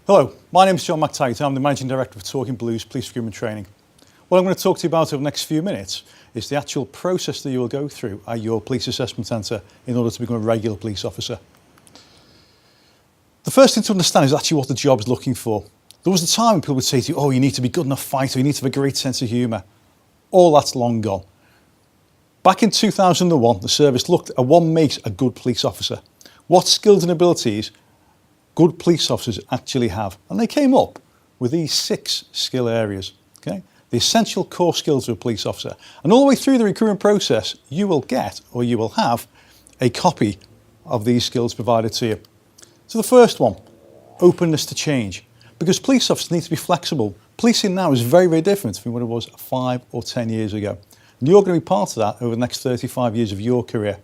Hello, my name is John McTaggart. I'm the Managing Director of Talking Blues Police Recruitment Training. What I'm going to talk to you about over the next few minutes is the actual process that you will go through at your police assessment centre in order to become a regular police officer. The first thing to understand is actually what the job is looking for. There was a time when people would say to you, oh, you need to be a good enough fighter, you need to have a great sense of humour. All that's long gone. Back in 2001, the service looked at what makes a good police officer. What skills and abilities good police officers actually have. And they came up with these 6 skill areas. Okay? The essential core skills of a police officer. And all the way through the recruitment process, you will get, or you will have, a copy of these skills provided to you. So the first one, openness to change. Because police officers need to be flexible. Policing now is very, very different from what it was 5 or 10 years ago. And you're going to be part of that over the next 35 years of your career.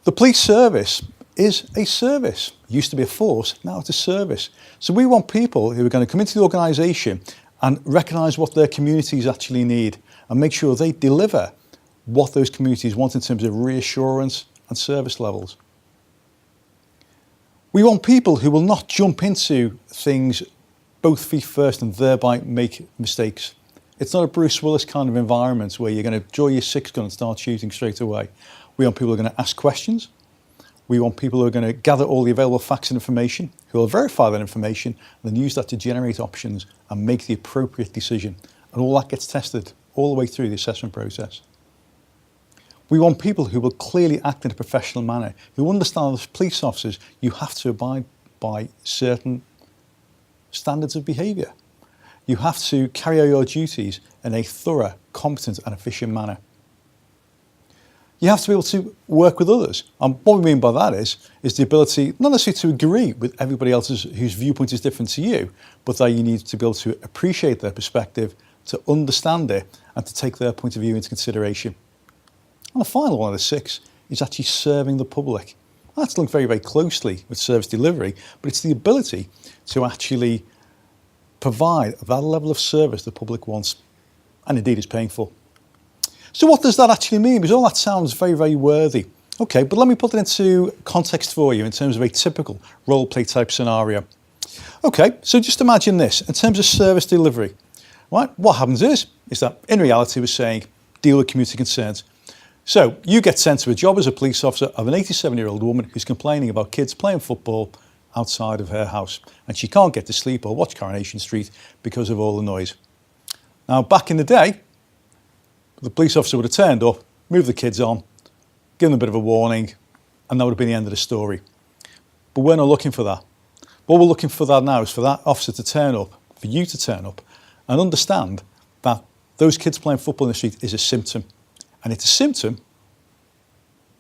The police service is a service. It used to be a force, now it's a service. So we want people who are going to come into the organisation and recognise what their communities actually need and make sure they deliver what those communities want in terms of reassurance and service levels. We want people who will not jump into things both feet first and thereby make mistakes. It's not a Bruce Willis kind of environment where you're going to draw your 6-gun and start shooting straight away. We want people who are going to ask questions. We want people who are going to gather all the available facts and information, who will verify that information and then use that to generate options and make the appropriate decision. And all that gets tested all the way through the assessment process. We want people who will clearly act in a professional manner, who understand as police officers you have to abide by certain standards of behaviour. You have to carry out your duties in a thorough, competent and efficient manner. You have to be able to work with others. And what we mean by that is the ability not necessarily to agree with everybody else's whose viewpoint is different to you, but that you need to be able to appreciate their perspective, to understand it and to take their point of view into consideration. And the final one of the 6 is actually serving the public. That's linked very, very closely with service delivery, but it's the ability to actually provide that level of service the public wants and indeed is paying for. So what does that actually mean? Because all that sounds very, very worthy. Okay, but let me put it into context for you in terms of a typical role play type scenario. Okay, so just imagine this in terms of service delivery. Right? What happens is that in reality we're saying deal with community concerns. So you get sent to a job as a police officer of an 87-year-old woman who's complaining about kids playing football outside of her house and she can't get to sleep or watch Coronation Street because of all the noise. Now back in the day, the police officer would have turned up, moved the kids on, given them a bit of a warning, and that would have been the end of the story. But we're not looking for that. What we're looking for that now is for that officer to turn up, for you to turn up, and understand that those kids playing football in the street is a symptom. And it's a symptom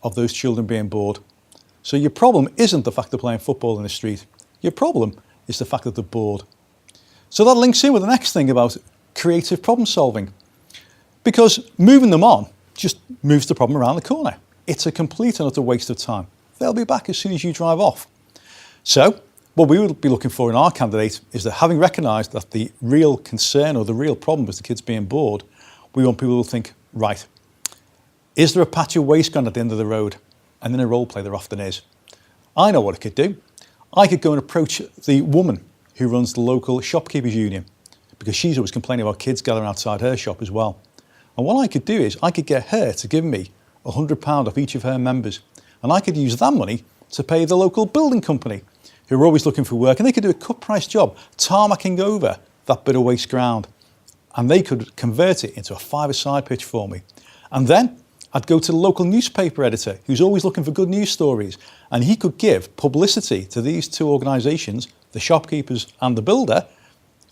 of those children being bored. So your problem isn't the fact they're playing football in the street. Your problem is the fact that they're bored. So that links in with the next thing about creative problem solving. Because moving them on just moves the problem around the corner. It's a complete and utter waste of time. They'll be back as soon as you drive off. So what we would be looking for in our candidate is that having recognised that the real concern or the real problem was the kids being bored, we want people to think, right, is there a patch of waste ground at the end of the road? And in a role play there often is. I know what I could do. I could go and approach the woman who runs the local shopkeepers union because she's always complaining about kids gathering outside her shop as well. And what I could do is I could get her to give me £100 off each of her members. And I could use that money to pay the local building company who are always looking for work. And they could do a cut price job, tarmacking over that bit of waste ground. And they could convert it into a 5-a-side pitch for me. And then I'd go to the local newspaper editor who's always looking for good news stories. And he could give publicity to these 2 organisations, the shopkeepers and the builder.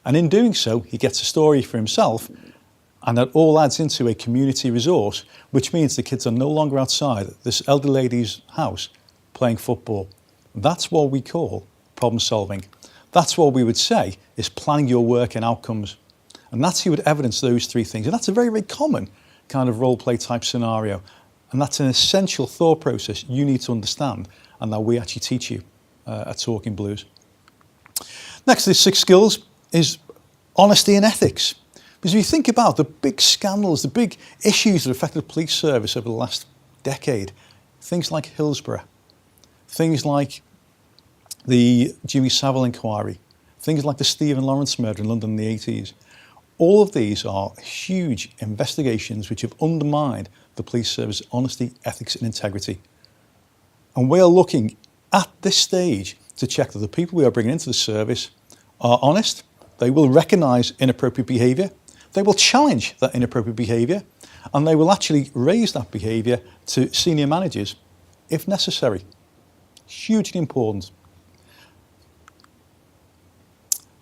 And in doing so, he gets a story for himself. And that all adds into a community resource, which means the kids are no longer outside this elderly lady's house playing football. That's what we call problem solving. That's what we would say is planning your work and outcomes. And that's how you would evidence those 3 things. And that's a very, very common kind of role play type scenario. And that's an essential thought process you need to understand and that we actually teach you at Talking Blues. Next to these 6 skills is honesty and ethics. Because if you think about the big scandals, the big issues that affected the police service over the last decade, things like Hillsborough, things like the Jimmy Savile inquiry, things like the Stephen Lawrence murder in London in the 80s. All of these are huge investigations which have undermined the police service honesty, ethics and integrity. And we are looking at this stage to check that the people we are bringing into the service are honest, they will recognise inappropriate behaviour, they will challenge that inappropriate behaviour, and they will actually raise that behaviour to senior managers if necessary. Hugely important.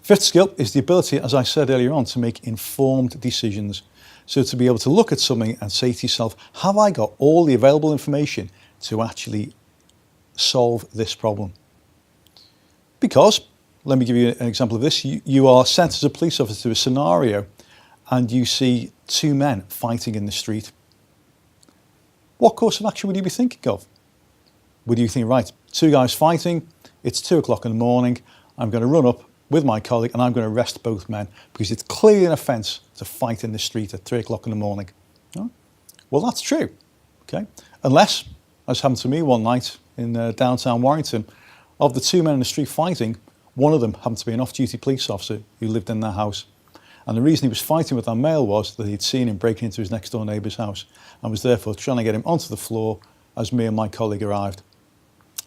Fifth skill is the ability, as I said earlier on, to make informed decisions. So to be able to look at something and say to yourself, have I got all the available information to actually solve this problem? Because, let me give you an example of this, you are sent as a police officer to a scenario and you see two men fighting in the street. What course of action would you be thinking of? Would you think, right, two guys fighting, it's 2 o'clock in the morning, I'm going to run up with my colleague and I'm going to arrest both men because it's clearly an offence to fight in the street at 3 o'clock in the morning. No? Well, that's true, okay? Unless, as happened to me one night in downtown Warrington, of the two men in the street fighting, one of them happened to be an off-duty police officer who lived in their house. And the reason he was fighting with that male was that he'd seen him breaking into his next door neighbour's house and was therefore trying to get him onto the floor as me and my colleague arrived.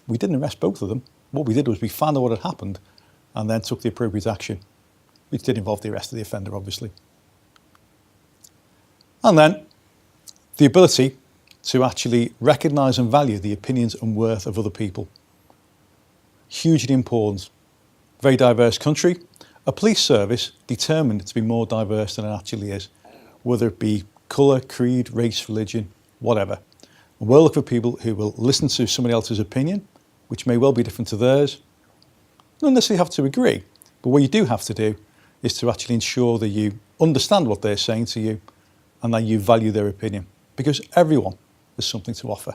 We didn't arrest both of them. What we did was we found out what had happened and then took the appropriate action, which did involve the arrest of the offender, obviously. And then the ability to actually recognise and value the opinions and worth of other people. Hugely important. Very diverse country. A police service determined to be more diverse than it actually is, whether it be colour, creed, race, religion, whatever. And we'll look for people who will listen to somebody else's opinion, which may well be different to theirs. Not necessarily have to agree, but what you do have to do is to actually ensure that you understand what they're saying to you and that you value their opinion, because everyone has something to offer.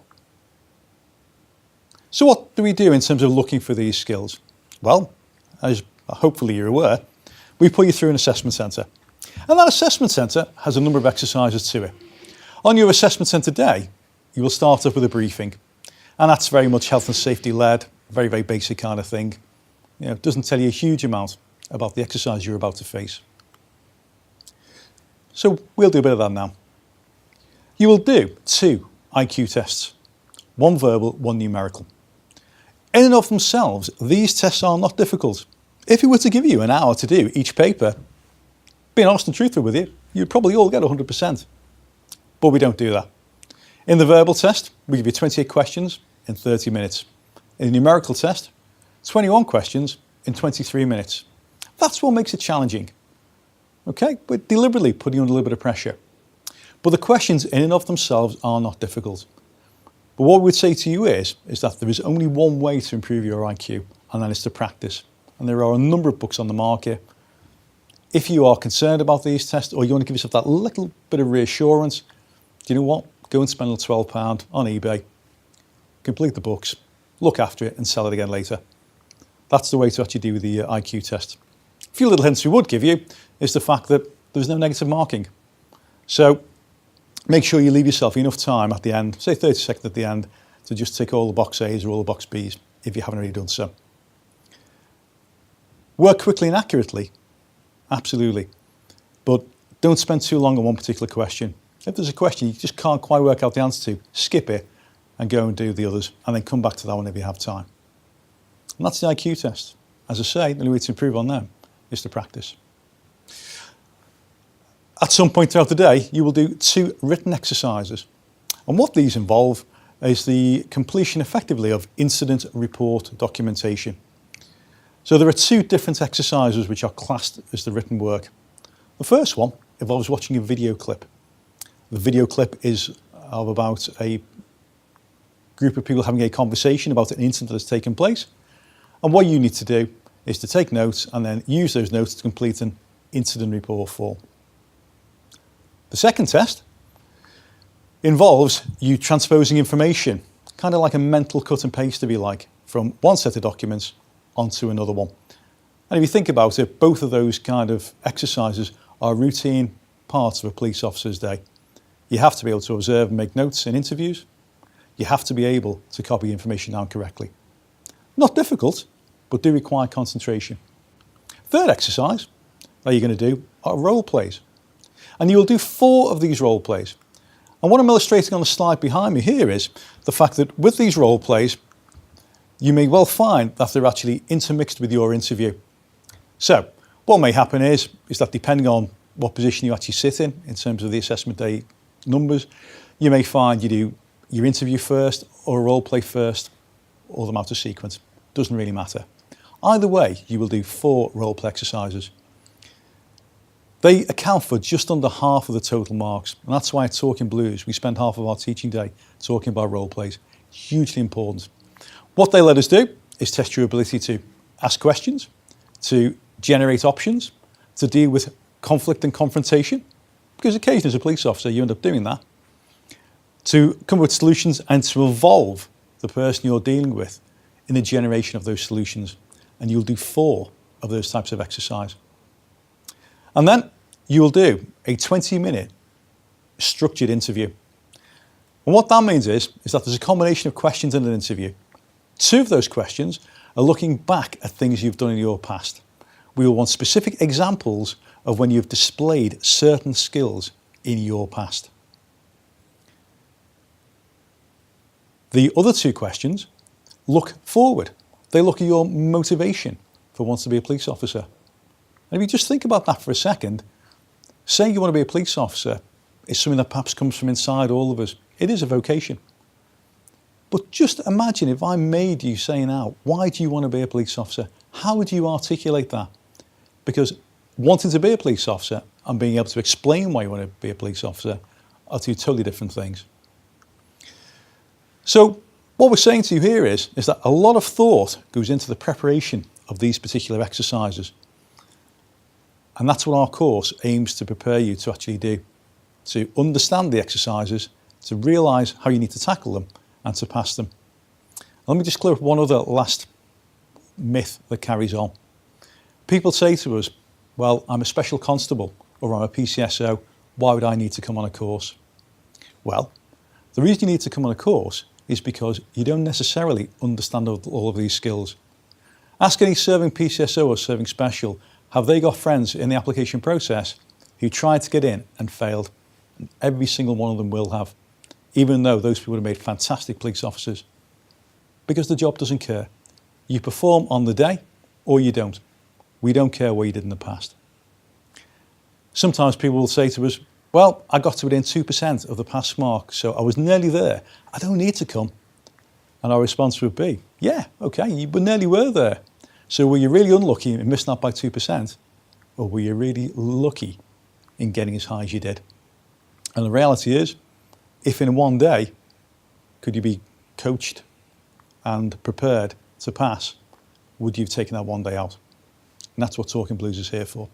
So what do we do in terms of looking for these skills? Well, as hopefully you're aware, we put you through an assessment centre. And that assessment centre has a number of exercises to it. On your assessment centre day, you will start off with a briefing. And that's very much health and safety led, very, very basic kind of thing. You know, it doesn't tell you a huge amount about the exercise you're about to face. So we'll do a bit of that now. You will do 2 IQ tests, 1 verbal, 1 numerical. In and of themselves, these tests are not difficult. If we were to give you an hour to do each paper, being honest and truthful with you, you'd probably all get 100%. But we don't do that. In the verbal test, we give you 28 questions in 30 minutes. In the numerical test, 21 questions in 23 minutes. That's what makes it challenging. Okay, we're deliberately putting you under a little bit of pressure. But the questions in and of themselves are not difficult. But what we would say to you is that there is only one way to improve your IQ, and that is to practice. And there are a number of books on the market. If you are concerned about these tests or you want to give yourself that little bit of reassurance, do you know what? Go and spend a little £12 on eBay, complete the books, look after it and sell it again later. That's the way to actually do the IQ test. A few little hints we would give you is the fact that there's no negative marking. So make sure you leave yourself enough time at the end, say 30 seconds at the end, to just tick all the box A's or all the box B's if you haven't already done so. Work quickly and accurately, absolutely, but don't spend too long on one particular question. If there's a question you just can't quite work out the answer to, skip it and go and do the others, and then come back to that one if you have time. And that's the IQ test. As I say, the only way to improve on them is to practice. At some point throughout the day, you will do 2 written exercises. And what these involve is the completion effectively of incident report documentation. So there are 2 different exercises which are classed as the written work. The first one involves watching a video clip. The video clip is of about a group of people having a conversation about an incident that has taken place. And what you need to do is to take notes and then use those notes to complete an incident report form. The second test involves you transposing information, kind of like a mental cut and paste, if you like, from one set of documents onto another one. And if you think about it, both of those kind of exercises are routine parts of a police officer's day. You have to be able to observe and make notes in interviews. You have to be able to copy information down correctly. Not difficult, but do require concentration. Third exercise that you're going to do are role plays. And you will do 4 of these role plays. And what I'm illustrating on the slide behind me here is the fact that with these role plays, you may well find that they're actually intermixed with your interview. So what may happen is that depending on what position you actually sit in terms of the assessment day numbers, you may find you do your interview first or a role play first, or them out of sequence. Doesn't really matter. Either way, you will do 4 role play exercises. They account for just under half of the total marks, and that's why at Talking Blues we spend half of our teaching day talking about role plays. Hugely important. What they let us do is test your ability to ask questions, to generate options, to deal with conflict and confrontation, because occasionally as a police officer you end up doing that, to come up with solutions and to involve the person you're dealing with in the generation of those solutions. And you'll do 4 of those types of exercise. And then you will do a 20-minute structured interview. And what that means is that there's a combination of questions in an interview. 2 of those questions are looking back at things you've done in your past. We will want specific examples of when you've displayed certain skills in your past. The other 2 questions look forward. They look at your motivation for wanting to be a police officer. And if you just think about that for a second, saying you want to be a police officer is something that perhaps comes from inside all of us. It is a vocation. But just imagine if I made you say now, why do you want to be a police officer? How would you articulate that? Because wanting to be a police officer and being able to explain why you want to be a police officer are 2 totally different things. So what we're saying to you here is that a lot of thought goes into the preparation of these particular exercises. And that's what our course aims to prepare you to actually do, to understand the exercises, to realise how you need to tackle them and to pass them. Let me just clear up one other last myth that carries on. People say to us, well, I'm a special constable or I'm a PCSO, why would I need to come on a course? Well, the reason you need to come on a course is because you don't necessarily understand all of these skills. Ask any serving PCSO or serving special, have they got friends in the application process who tried to get in and failed? And every single one of them will have, even though those people have made fantastic police officers. Because the job doesn't care. You perform on the day or you don't. We don't care what you did in the past. Sometimes people will say to us, well, I got to within 2% of the pass mark, so I was nearly there. I don't need to come. And our response would be, yeah, okay, you nearly were there. So were you really unlucky in missing out by 2%? Or were you really lucky in getting as high as you did? And the reality is, if in one day could you be coached and prepared to pass, would you have taken that one day out? And that's what Talking Blues is here for.